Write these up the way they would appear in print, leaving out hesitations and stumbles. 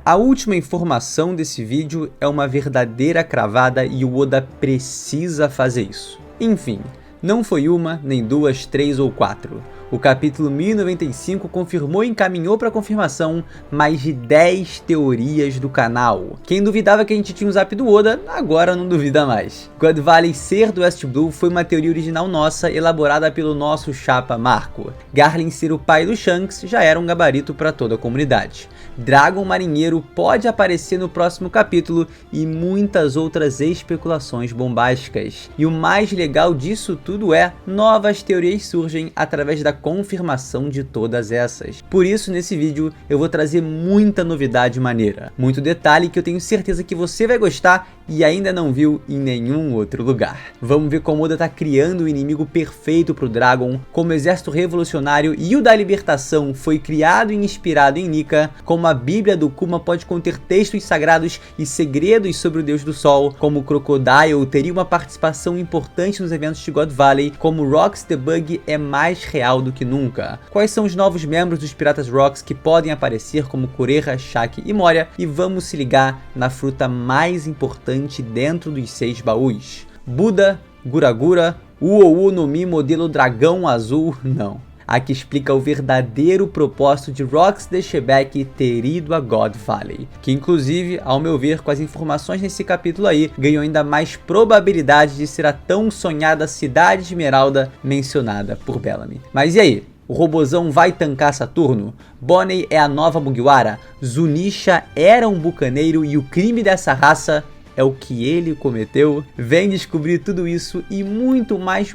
A última informação desse vídeo é uma verdadeira cravada e o Oda precisa fazer isso. Enfim, não foi uma, nem duas, três ou quatro. O capítulo 1095 confirmou e encaminhou para confirmação mais de 10 teorias do canal. Quem duvidava que a gente tinha um zap do Oda, agora não duvida mais. God Valley ser do West Blue foi uma teoria original nossa, elaborada pelo nosso chapa Marco. Garlin ser o pai do Shanks já era um gabarito para toda a comunidade. Dragon Marinheiro pode aparecer no próximo capítulo e muitas outras especulações bombásticas. E o mais legal disso tudo é, novas teorias surgem através da confirmação de todas essas. Por isso, nesse vídeo, eu vou trazer muita novidade maneira. Muito detalhe que eu tenho certeza que você vai gostar e ainda não viu em nenhum outro lugar. Vamos ver como Oda tá criando o inimigo perfeito pro Dragon, como o exército revolucionário e o da libertação foi criado e inspirado em Nika, como a Bíblia do Kuma pode conter textos sagrados e segredos sobre o Deus do Sol, como o Crocodile teria uma participação importante nos eventos de God Valley, como Rocks the Bug é mais real do que nunca. Quais são os novos membros dos Piratas Rocks que podem aparecer como Kureha, Shaq e Moria, e vamos se ligar na fruta mais importante dentro dos 6 baús. Buda, Guragura, Uou no Mi modelo dragão azul, não. A que explica o verdadeiro propósito de Rocks the Shebek ter ido a God Valley, que inclusive, ao meu ver, com as informações nesse capítulo aí, ganhou ainda mais probabilidade de ser a tão sonhada Cidade Esmeralda mencionada por Bellamy. Mas e aí? O robozão vai tancar Saturno? Bonney é a nova Mugiwara? Zunisha era um bucaneiro e o crime dessa raça é o que ele cometeu? Vem descobrir tudo isso e muito mais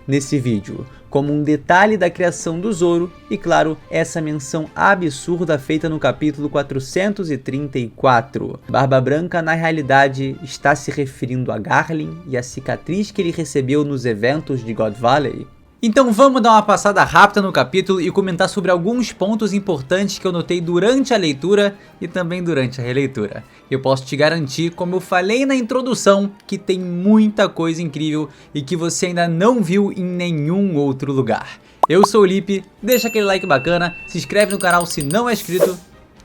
nesse vídeo, como um detalhe da criação do Zoro e, claro, essa menção absurda feita no capítulo 434. Barba Branca, na realidade, está se referindo a Garlin e a cicatriz que ele recebeu nos eventos de God Valley. Então vamos dar uma passada rápida no capítulo e comentar sobre alguns pontos importantes que eu notei durante a leitura e também durante a releitura. Eu posso te garantir, como eu falei na introdução, que tem muita coisa incrível e que você ainda não viu em nenhum outro lugar. Eu sou o Lipe, deixa aquele like bacana, se inscreve no canal se não é inscrito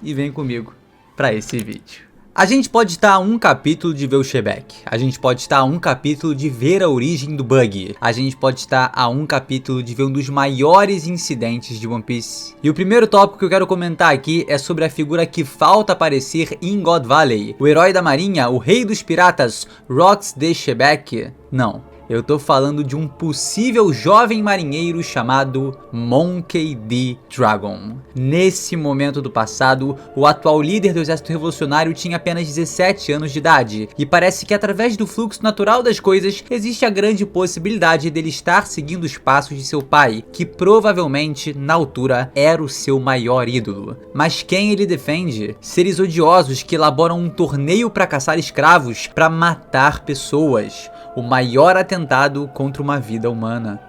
e vem comigo para esse vídeo. A gente pode estar a um capítulo de ver o Shebek, a gente pode estar a um capítulo de ver a origem do Bug, a gente pode estar a um capítulo de ver um dos maiores incidentes de One Piece. E o primeiro tópico que eu quero comentar aqui é sobre a figura que falta aparecer em God Valley, o herói da marinha, o rei dos piratas, Rocks the Shebek. Não. Eu tô falando de um possível jovem marinheiro chamado Monkey D. Dragon. Nesse momento do passado, o atual líder do exército revolucionário tinha apenas 17 anos de idade, e parece que através do fluxo natural das coisas, existe a grande possibilidade dele estar seguindo os passos de seu pai, que provavelmente, na altura, era o seu maior ídolo. Mas quem ele defende? Seres odiosos que elaboram um torneio para caçar escravos, para matar pessoas. O maior atentado contra uma vida humana.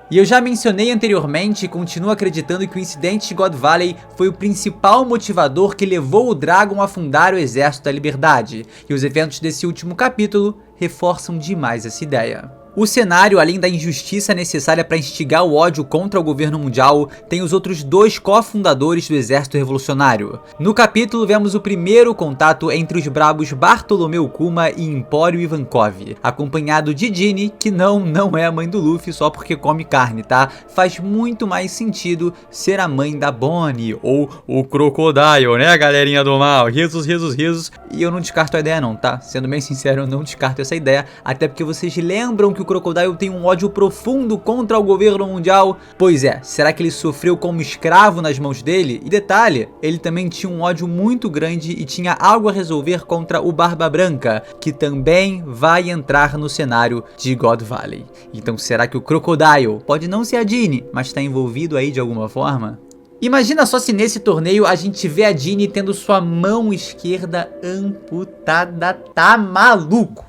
E eu já mencionei anteriormente e continuo acreditando que o incidente de God Valley foi o principal motivador que levou o Dragon a fundar o Exército da Liberdade, e os eventos desse último capítulo reforçam demais essa ideia. O cenário, além da injustiça necessária para instigar o ódio contra o governo mundial, tem os outros dois cofundadores do exército revolucionário. No capítulo vemos o primeiro contato entre os brabos Bartolomeu Kuma e Empório Ivankov, acompanhado de Ginny, que não é a mãe do Luffy só porque come carne, tá? Faz muito mais sentido ser a mãe da Bonnie, ou o Crocodile, né, galerinha do mal? Risos. E eu não descarto a ideia não, tá? Sendo bem sincero, eu não descarto essa ideia, até porque vocês lembram que o Crocodile tem um ódio profundo contra o governo mundial. Pois é, será que ele sofreu como escravo nas mãos dele? E detalhe, ele também tinha um ódio muito grande e tinha algo a resolver contra o Barba Branca, que também vai entrar no cenário de God Valley. Então será que o Crocodile pode não ser a Ginny, mas está envolvido aí de alguma forma? Imagina só se nesse torneio a gente vê a Ginny tendo sua mão esquerda amputada, tá maluco?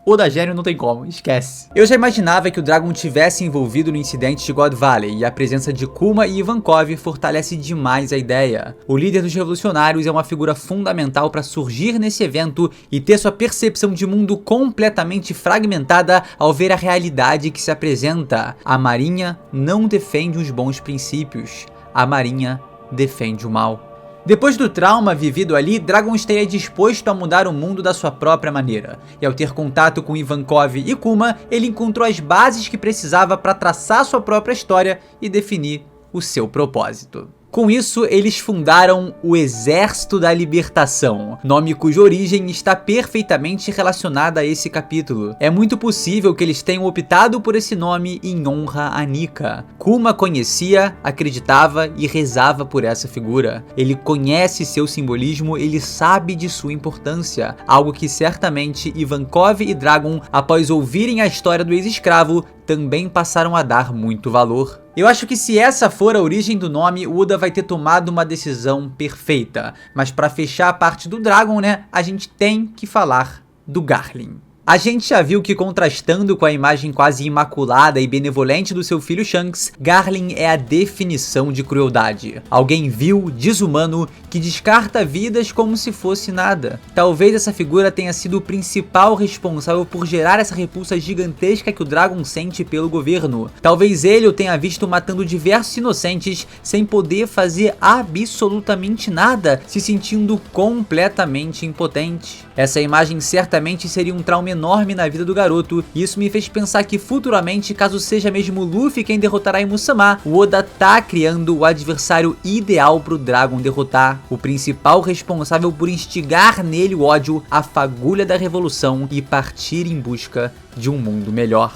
O da Gênio não tem como, esquece. Eu já imaginava que o Dragon tivesse envolvido no incidente de God Valley, e a presença de Kuma e Ivankov fortalece demais a ideia. O líder dos revolucionários é uma figura fundamental para surgir nesse evento e ter sua percepção de mundo completamente fragmentada ao ver a realidade que se apresenta. A Marinha não defende os bons princípios, a Marinha defende o mal. Depois do trauma vivido ali, Dragonstay é disposto a mudar o mundo da sua própria maneira. E ao ter contato com Ivankov e Kuma, ele encontrou as bases que precisava para traçar sua própria história e definir o seu propósito. Com isso, eles fundaram o Exército da Libertação, nome cuja origem está perfeitamente relacionada a esse capítulo. É muito possível que eles tenham optado por esse nome em honra a Nika. Kuma conhecia, acreditava e rezava por essa figura. Ele conhece seu simbolismo, ele sabe de sua importância, algo que certamente Ivankov e Dragon, após ouvirem a história do ex-escravo, também passaram a dar muito valor. Eu acho que se essa for a origem do nome, o Oda vai ter tomado uma decisão perfeita. Mas para fechar a parte do Dragon, né, a gente tem que falar do Garlin. A gente já viu que, contrastando com a imagem quase imaculada e benevolente do seu filho Shanks, Garlin é a definição de crueldade. Alguém vil, desumano, que descarta vidas como se fosse nada. Talvez essa figura tenha sido o principal responsável por gerar essa repulsa gigantesca que o Dragon sente pelo governo. Talvez ele o tenha visto matando diversos inocentes sem poder fazer absolutamente nada, se sentindo completamente impotente. Essa imagem certamente seria um trauma enorme na vida do garoto, e isso me fez pensar que futuramente, caso seja mesmo Luffy quem derrotará Imu-sama, o Oda tá criando o adversário ideal pro Dragon derrotar, o principal responsável por instigar nele o ódio, a fagulha da revolução e partir em busca de um mundo melhor.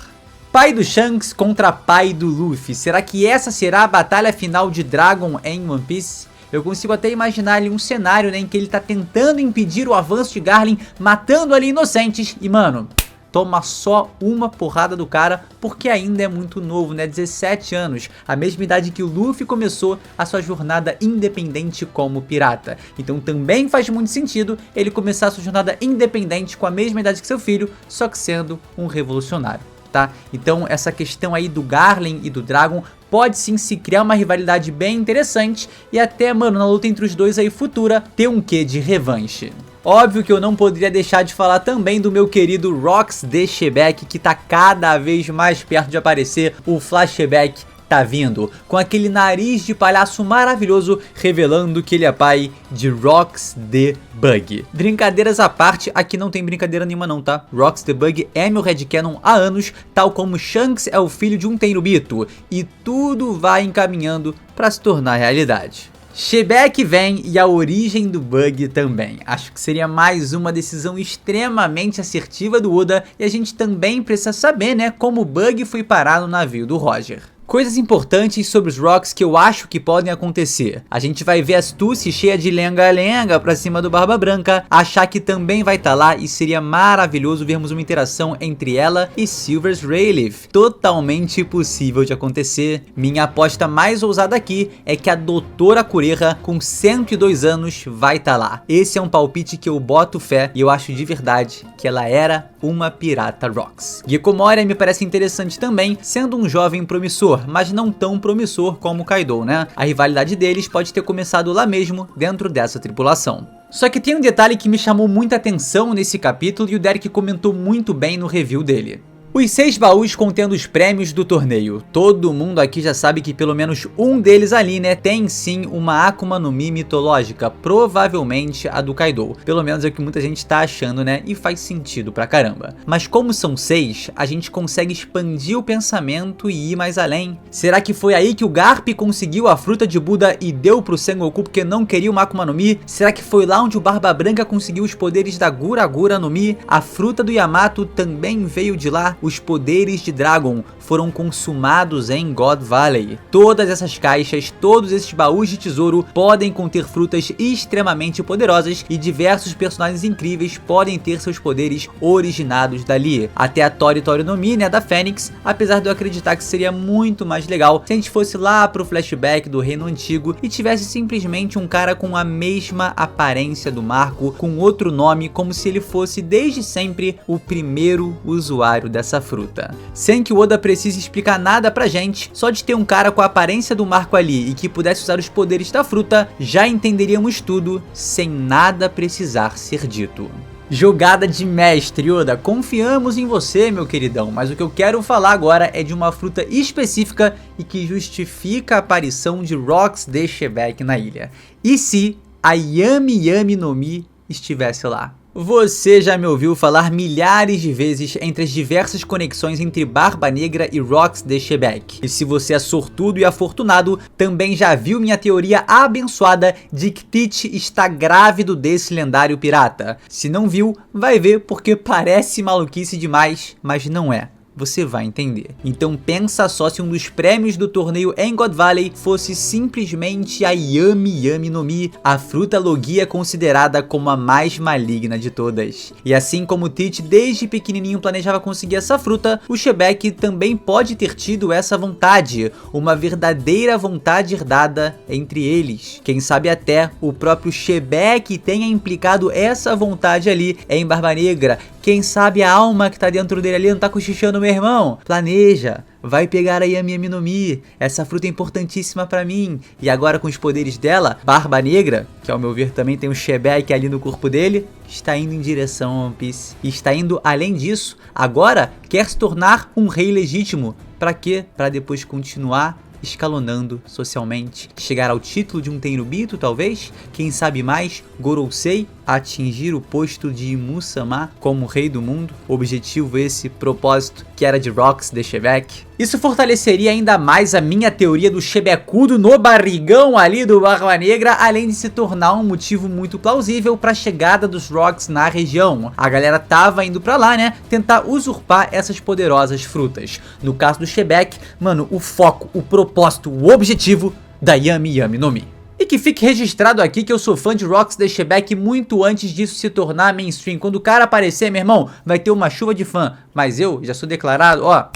Pai do Shanks contra pai do Luffy, será que essa será a batalha final de Dragon em One Piece? Eu consigo até imaginar ali um cenário, né, em que ele tá tentando impedir o avanço de Garlin, matando ali inocentes e, mano, toma só uma porrada do cara, porque ainda é muito novo, né, 17 anos, a mesma idade que o Luffy começou a sua jornada independente como pirata. Então também faz muito sentido ele começar a sua jornada independente com a mesma idade que seu filho, só que sendo um revolucionário. Tá? Então essa questão aí do Garlin e do Dragon pode sim se criar uma rivalidade bem interessante e até, mano, na luta entre os dois aí futura, ter um quê de revanche. Óbvio que eu não poderia deixar de falar também do meu querido Rox de Shebeck, que tá cada vez mais perto de aparecer. O flashback tá vindo, com aquele nariz de palhaço maravilhoso, revelando que ele é pai de Rox the Bug. Brincadeiras à parte, aqui não tem brincadeira nenhuma não, tá? Rox the Bug é meu headcanon há anos, tal como Shanks é o filho de um Tenryubito, e tudo vai encaminhando para se tornar realidade. Shebeck vem e a origem do Bug também. Acho que seria mais uma decisão extremamente assertiva do Oda, e a gente também precisa saber, né, como o Bug foi parar no navio do Roger. Coisas importantes sobre os Rocks que eu acho que podem acontecer. A gente vai ver Astuce cheia de lenga-lenga pra cima do Barba Branca, achar que também vai estar lá, e seria maravilhoso vermos uma interação entre ela e Silvers Rayleigh. Totalmente possível de acontecer. Minha aposta mais ousada aqui é que a Doutora Kureha, com 102 anos, vai estar lá. Esse é um palpite que eu boto fé, e eu acho de verdade que ela era uma pirata Rocks. Gekko Moria me parece interessante também, sendo um jovem promissor, mas não tão promissor como o Kaido, né? A rivalidade deles pode ter começado lá mesmo, dentro dessa tripulação. Só que tem um detalhe que me chamou muita atenção nesse capítulo e o Derek comentou muito bem no review dele. Os 6 baús contendo os prêmios do torneio. Todo mundo aqui já sabe que pelo menos um deles ali, né, tem sim uma Akuma no Mi mitológica, provavelmente a do Kaido. Pelo menos é o que muita gente tá achando, né, e faz sentido pra caramba. Mas como são 6, a gente consegue expandir o pensamento e ir mais além. Será que foi aí que o Garp conseguiu a fruta de Buda e deu pro Sengoku porque não queria uma Akuma no Mi? Será que foi lá onde o Barba Branca conseguiu os poderes da Gura Gura no Mi? A fruta do Yamato também veio de lá? Os poderes de Dragon foram consumados em God Valley. Todas essas caixas, todos esses baús de tesouro podem conter frutas extremamente poderosas e diversos personagens incríveis podem ter seus poderes originados dali. Até a Tori Tori no Mi, né, da Fênix, apesar de eu acreditar que seria muito mais legal se a gente fosse lá pro flashback do Reino Antigo e tivesse simplesmente um cara com a mesma aparência do Marco, com outro nome, como se ele fosse desde sempre o primeiro usuário dessa fruta. Sem que o Oda precise explicar nada pra gente, só de ter um cara com a aparência do Marco ali e que pudesse usar os poderes da fruta, já entenderíamos tudo sem nada precisar ser dito. Jogada de mestre, Oda, confiamos em você, meu queridão, mas o que eu quero falar agora é de uma fruta específica e que justifica a aparição de Rox de Shebeck na ilha. E se a Yami Yami no Mi estivesse lá. Você já me ouviu falar milhares de vezes entre as diversas conexões entre Barba Negra e Rox de Shebeck. E se você é sortudo e afortunado, também já viu minha teoria abençoada de que Teach está grávido desse lendário pirata. Se não viu, vai ver porque parece maluquice demais, mas não é. Você vai entender. Então pensa só se um dos prêmios do torneio em God Valley fosse simplesmente a Yami Yami no Mi, a fruta Logia considerada como a mais maligna de todas. E assim como Teach desde pequenininho planejava conseguir essa fruta, o Shebeck também pode ter tido essa vontade, uma verdadeira vontade herdada entre eles. Quem sabe até o próprio Shebeck tenha implicado essa vontade ali em Barba Negra. Quem sabe a alma que tá dentro dele ali não tá cochichando, meu irmão? Planeja, vai pegar a Yami Yami no Mi, essa fruta é importantíssima pra mim. E agora com os poderes dela, Barba Negra, que ao meu ver também tem um Shebeck ali no corpo dele, está indo em direção a One Piece. E está indo além disso, agora quer se tornar um rei legítimo. Pra quê? Pra depois continuar escalonando socialmente, chegar ao título de um Tenryubito talvez, quem sabe mais, Gorosei, atingir o posto de Musama como rei do mundo, objetivo esse, propósito, que era de Rox de Shebeck. Isso fortaleceria ainda mais a minha teoria do Shebecudo no barrigão ali do Barba Negra, além de se tornar um motivo muito plausível para a chegada dos Rox na região. A galera tava indo pra lá, né, tentar usurpar essas poderosas frutas. No caso do Shebeck, mano, o foco, o propósito, o objetivo da Yami Yami no Mi. E que fique registrado aqui que eu sou fã de Rox de Shebeck muito antes disso se tornar mainstream. Quando o cara aparecer, meu irmão, vai ter uma chuva de fã. Mas eu já sou declarado, ó,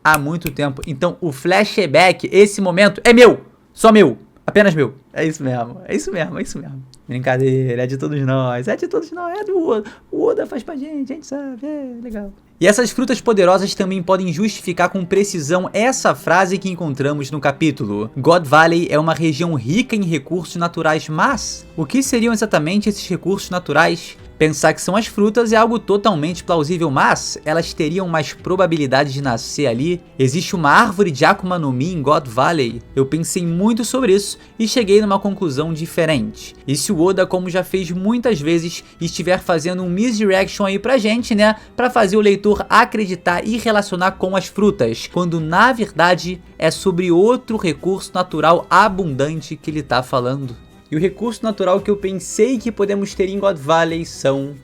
há muito tempo. Então o flashback, esse momento, é meu. Só meu. Apenas meu. É isso mesmo, é isso mesmo, é isso mesmo. Brincadeira, é de todos nós, é de todos nós, é do Oda. O Oda faz pra gente, a gente sabe, é legal. E essas frutas poderosas também podem justificar com precisão essa frase que encontramos no capítulo. God Valley é uma região rica em recursos naturais, mas o que seriam exatamente esses recursos naturais? Pensar que são as frutas é algo totalmente plausível, mas elas teriam mais probabilidade de nascer ali? Existe uma árvore de Akuma no Mi em God Valley? Eu pensei muito sobre isso e cheguei numa conclusão diferente. E se o Oda, como já fez muitas vezes, estiver fazendo um misdirection aí pra gente, né, pra fazer o leitor acreditar e relacionar com as frutas, quando na verdade é sobre outro recurso natural abundante que ele tá falando. E o recurso natural que eu pensei que podemos ter em God Valley são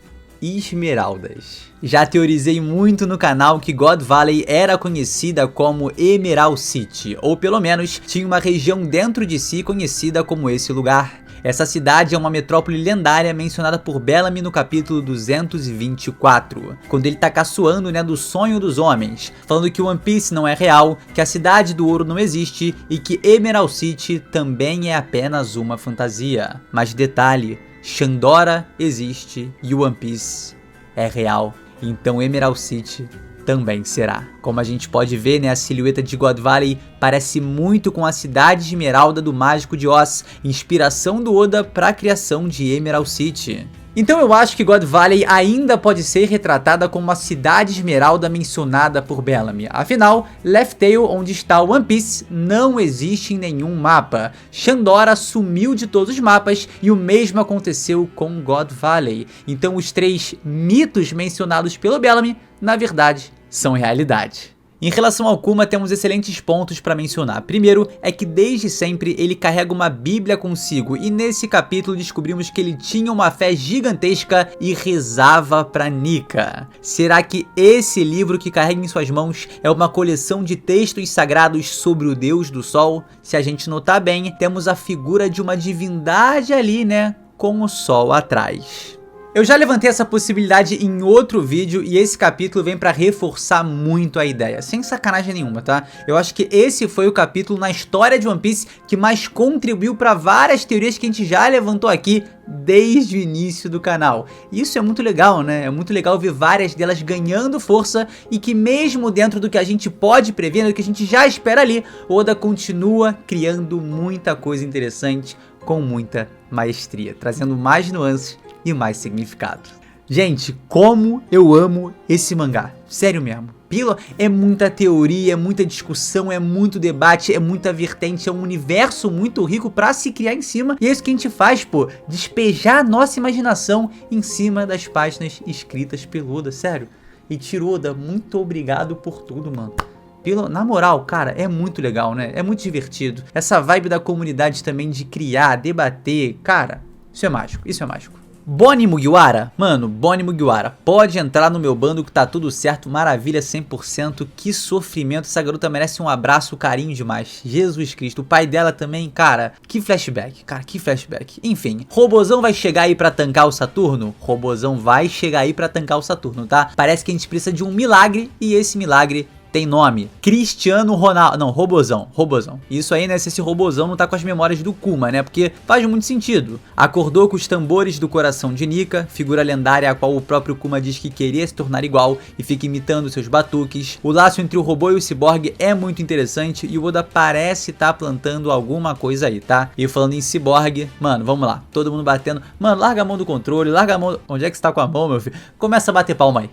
esmeraldas. Já teorizei muito no canal que God Valley era conhecida como Emerald City, ou pelo menos tinha uma região dentro de si conhecida como esse lugar. Essa cidade é uma metrópole lendária mencionada por Bellamy no capítulo 224, quando ele tá caçoando, né, do sonho dos homens, falando que One Piece não é real, que a cidade do ouro não existe e que Emerald City também é apenas uma fantasia. Mas detalhe, Shandora existe e One Piece é real, então Emerald City também será. Como a gente pode ver, né, a silhueta de God Valley parece muito com a cidade de Esmeralda do Mágico de Oz, inspiração do Oda para a criação de Emerald City. Então eu acho que God Valley ainda pode ser retratada como a cidade esmeralda mencionada por Bellamy. Afinal, Laugh Tale, onde está One Piece, não existe em nenhum mapa. Shandora sumiu de todos os mapas e o mesmo aconteceu com God Valley. Então os três mitos mencionados pelo Bellamy, na verdade, são realidade. Em relação ao Kuma, temos excelentes pontos para mencionar. Primeiro é que desde sempre ele carrega uma bíblia consigo e nesse capítulo descobrimos que ele tinha uma fé gigantesca e rezava para Nika. Será que esse livro que carrega em suas mãos é uma coleção de textos sagrados sobre o Deus do Sol? Se a gente notar bem, temos a figura de uma divindade ali, né, com o Sol atrás. Eu já levantei essa possibilidade em outro vídeo e esse capítulo vem pra reforçar muito a ideia, sem sacanagem nenhuma, tá? Eu acho que esse foi o capítulo na história de One Piece que mais contribuiu pra várias teorias que a gente já levantou aqui desde o início do canal. Isso é muito legal, né? É muito legal ver várias delas ganhando força e que mesmo dentro do que a gente pode prever, do que a gente já espera ali, Oda continua criando muita coisa interessante com muita maestria, trazendo mais nuances e mais significado. Gente, como eu amo esse mangá. Sério mesmo. É muita teoria, é muita discussão, é muito debate, é muita vertente, é um universo muito rico pra se criar em cima. E é isso que a gente faz, pô, despejar a nossa imaginação em cima das páginas escritas pelo Oda, sério. E Oda, muito obrigado por tudo, mano. Na moral, cara, é muito legal, né? É muito divertido. Essa vibe da comunidade também de criar, debater, cara, isso é mágico, isso é mágico. Bonnie Mugiwara, mano, Bonnie Mugiwara, pode entrar no meu bando que tá tudo certo, maravilha 100%, que sofrimento, essa garota merece um abraço, carinho demais, Jesus Cristo, o pai dela também, cara, que flashback, enfim, Robozão vai chegar aí pra tancar o Saturno? Robozão vai chegar aí pra tancar o Saturno, tá? Parece que a gente precisa de um milagre, e esse milagre tem nome, Cristiano Ronaldo, não, Robozão. Isso aí, né, se esse Robozão não tá com as memórias do Kuma, né, porque faz muito sentido. Acordou com os tambores do coração de Nika, figura lendária a qual o próprio Kuma diz que queria se tornar igual e fica imitando seus batuques. O laço entre o robô e o ciborgue é muito interessante e o Oda parece tá plantando alguma coisa aí, tá? E falando em ciborgue, mano, vamos lá, todo mundo batendo, mano, larga a mão do controle, larga a mão, onde é que você tá com a mão, meu filho? Começa a bater palma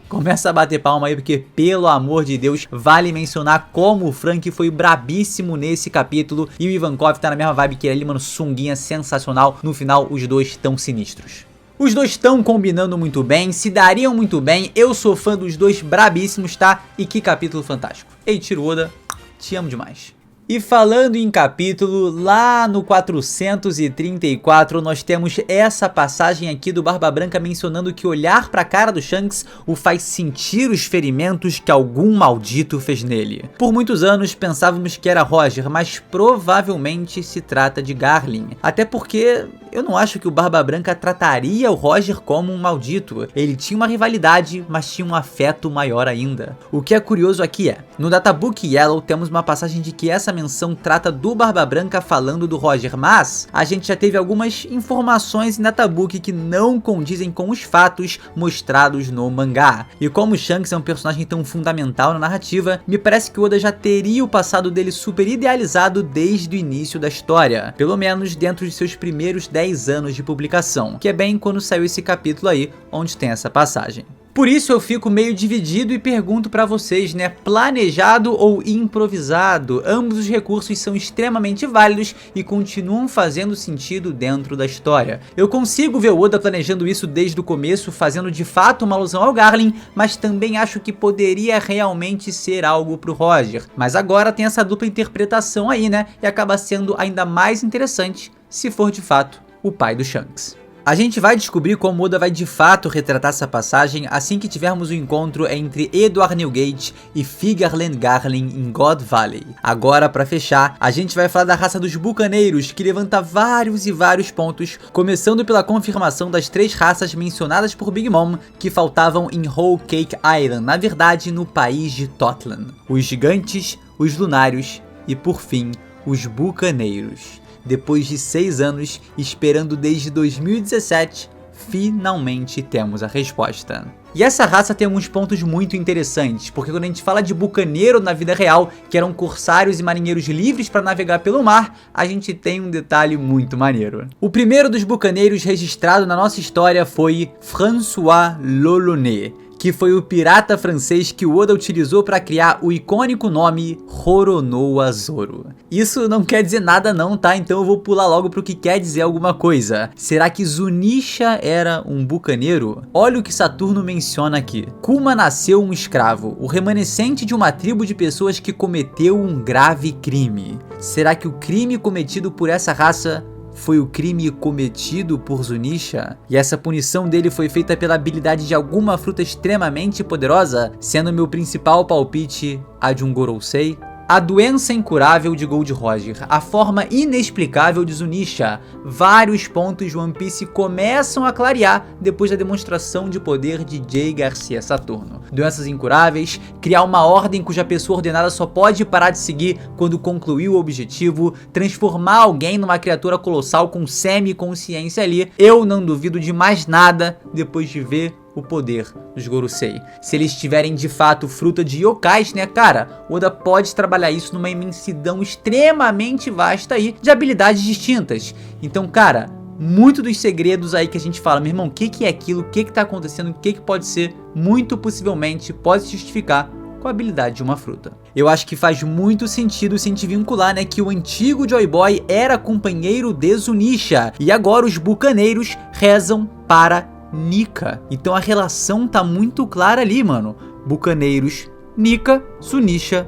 aí, porque pelo amor de Deus, vale mencionar como o Franky foi brabíssimo nesse capítulo e o Ivankov tá na mesma vibe que ele, mano, sunguinha sensacional. No final, os dois tão sinistros. Os dois estão combinando muito bem, se dariam muito bem, eu sou fã dos dois brabíssimos, tá? E que capítulo fantástico. Eiichiro Oda, te amo demais. E falando em capítulo, lá no 434 nós temos essa passagem aqui do Barba Branca mencionando que olhar pra cara do Shanks o faz sentir os ferimentos que algum maldito fez nele. Por muitos anos pensávamos que era Roger, mas provavelmente se trata de Garlin. Até porque eu não acho que o Barba Branca trataria o Roger como um maldito. Ele tinha uma rivalidade, mas tinha um afeto maior ainda. O que é curioso aqui é, no Databook Yellow temos uma passagem de que essa menção trata do Barba Branca falando do Roger, mas a gente já teve algumas informações em Databook que não condizem com os fatos mostrados no mangá. E como Shanks é um personagem tão fundamental na narrativa, me parece que Oda já teria o passado dele super idealizado desde o início da história, pelo menos dentro de seus primeiros 10 anos de publicação, que é bem quando saiu esse capítulo aí, onde tem essa passagem. Por isso eu fico meio dividido e pergunto pra vocês, né, planejado ou improvisado? Ambos os recursos são extremamente válidos e continuam fazendo sentido dentro da história. Eu consigo ver o Oda planejando isso desde o começo, fazendo de fato uma alusão ao Garlin, mas também acho que poderia realmente ser algo pro Roger. Mas agora tem essa dupla interpretação aí, né, e acaba sendo ainda mais interessante se for de fato o pai do Shanks. A gente vai descobrir como Oda vai de fato retratar essa passagem assim que tivermos o encontro entre Edward Newgate e Figarland Garlin em God Valley. Agora, pra fechar, a gente vai falar da raça dos bucaneiros, que levanta vários e vários pontos, começando pela confirmação das 3 raças mencionadas por Big Mom que faltavam em Whole Cake Island, na verdade no país de Totland. Os gigantes, os lunários e, por fim, os bucaneiros. Depois de 6 anos, esperando desde 2017, finalmente temos a resposta. E essa raça tem alguns pontos muito interessantes, porque quando a gente fala de bucaneiro na vida real, que eram corsários e marinheiros livres para navegar pelo mar, a gente tem um detalhe muito maneiro. O primeiro dos bucaneiros registrado na nossa história foi François L'Olonnais, que foi o pirata francês que o Oda utilizou para criar o icônico nome Roronoa Zoro. Isso não quer dizer nada não, tá? Então eu vou pular logo pro que quer dizer alguma coisa. Será que Zunisha era um bucaneiro? Olha o que Saturno menciona aqui. Kuma nasceu um escravo, o remanescente de uma tribo de pessoas que cometeu um grave crime. Será que o crime cometido por essa raça foi o crime cometido por Zunisha? E essa punição dele foi feita pela habilidade de alguma fruta extremamente poderosa, sendo meu principal palpite a de um Gorosei? A doença incurável de Gold Roger, a forma inexplicável de Zunisha. Vários pontos de One Piece começam a clarear depois da demonstração de poder de Jay Garcia Saturno. Doenças incuráveis, criar uma ordem cuja pessoa ordenada só pode parar de seguir quando concluir o objetivo, transformar alguém numa criatura colossal com semi-consciência ali. Eu não duvido de mais nada depois de ver o poder dos Gorosei. Se eles tiverem de fato fruta de yokais, né, cara, Oda pode trabalhar isso numa imensidão extremamente vasta aí de habilidades distintas. Então, cara, muito dos segredos aí que a gente fala, meu irmão, o que é aquilo, o que tá acontecendo, o que pode ser, muito possivelmente pode se justificar com a habilidade de uma fruta. Eu acho que faz muito sentido se a gente vincular, né, que o antigo Joy Boy era companheiro de Zunisha, e agora os bucaneiros rezam para Nika. Então a relação tá muito clara ali, mano. Bucaneiros, Nika, Zunisha,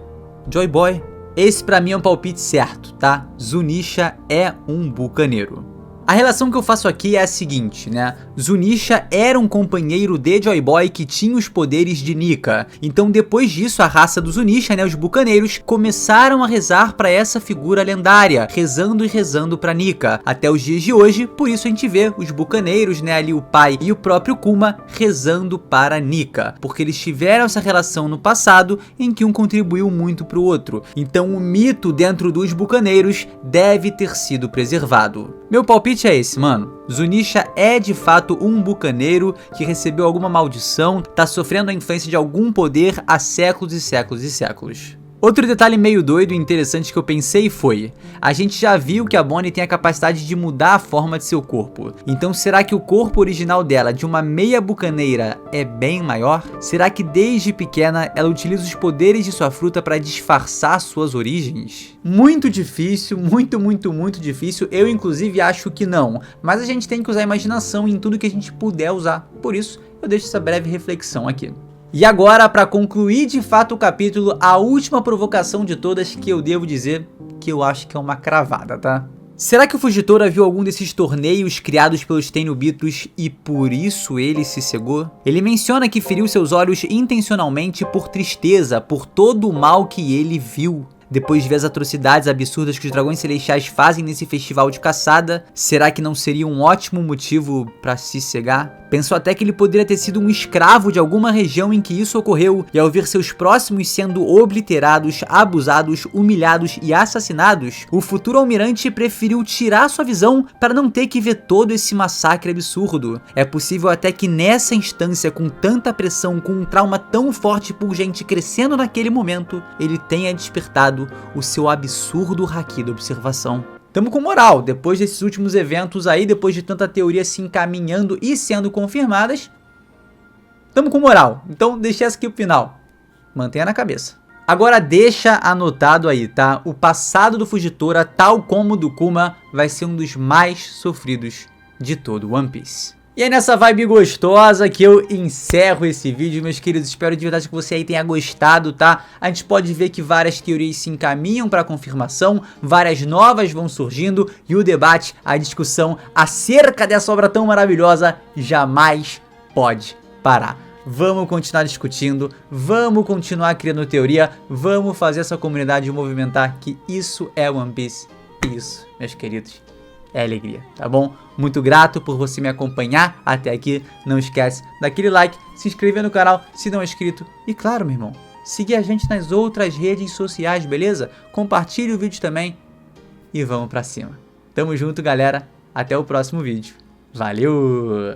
Joy Boy. Esse pra mim é um palpite certo, tá? Zunisha é um bucaneiro. A relação que eu faço aqui é a seguinte, né? Zunisha era um companheiro de Joy Boy que tinha os poderes de Nika. Então depois disso, a raça do Zunisha, né, os bucaneiros, começaram a rezar para essa figura lendária, rezando e rezando para Nika. Até os dias de hoje, por isso a gente vê os bucaneiros, né, ali o pai e o próprio Kuma rezando para Nika, porque eles tiveram essa relação no passado em que um contribuiu muito para o outro. Então o mito dentro dos bucaneiros deve ter sido preservado. Meu palpite é esse, mano. Zunisha é de fato um bucaneiro que recebeu alguma maldição, tá sofrendo a influência de algum poder há séculos e séculos e séculos. Outro detalhe meio doido e interessante que eu pensei foi, a gente já viu que a Bonnie tem a capacidade de mudar a forma de seu corpo. Então será que o corpo original dela, de uma meia bucaneira, é bem maior? Será que desde pequena ela utiliza os poderes de sua fruta para disfarçar suas origens? Muito difícil, muito difícil. Eu inclusive acho que não. Mas a gente tem que usar a imaginação em tudo que a gente puder usar. Por isso, eu deixo essa breve reflexão aqui. E agora, para concluir de fato o capítulo, a última provocação de todas que eu devo dizer que eu acho que é uma cravada, tá? Será que o Fujitora viu algum desses torneios criados pelos Tenryubitos e por isso ele se cegou? Ele menciona que feriu seus olhos intencionalmente por tristeza, por todo o mal que ele viu. Depois de ver as atrocidades absurdas que os dragões celestiais fazem nesse festival de caçada, será que não seria um ótimo motivo para se cegar? Pensou até que ele poderia ter sido um escravo de alguma região em que isso ocorreu, e ao ver seus próximos sendo obliterados, abusados, humilhados e assassinados, o futuro almirante preferiu tirar sua visão para não ter que ver todo esse massacre absurdo. É possível até que nessa instância, com tanta pressão, com um trauma tão forte e pungente crescendo naquele momento, ele tenha despertado o seu absurdo haki da observação. Tamo com moral, depois desses últimos eventos aí, depois de tanta teoria se encaminhando e sendo confirmadas, tamo com moral. Então deixa essa aqui pro final, mantenha na cabeça. Agora deixa anotado aí, tá? O passado do Fujitora, tal como o do Kuma, vai ser um dos mais sofridos de todo One Piece. E é nessa vibe gostosa que eu encerro esse vídeo, meus queridos. Espero de verdade que você aí tenha gostado, tá? A gente pode ver que várias teorias se encaminham para confirmação, várias novas vão surgindo e o debate, a discussão acerca dessa obra tão maravilhosa jamais pode parar. Vamos continuar discutindo, vamos continuar criando teoria, vamos fazer essa comunidade movimentar, que isso é One Piece. Isso, meus queridos, é alegria, tá bom? Muito grato por você me acompanhar até aqui. Não esquece daquele like, se inscrever no canal se não é inscrito. E claro, meu irmão, seguir a gente nas outras redes sociais, beleza? Compartilhe o vídeo também e vamos pra cima. Tamo junto, galera. Até o próximo vídeo. Valeu!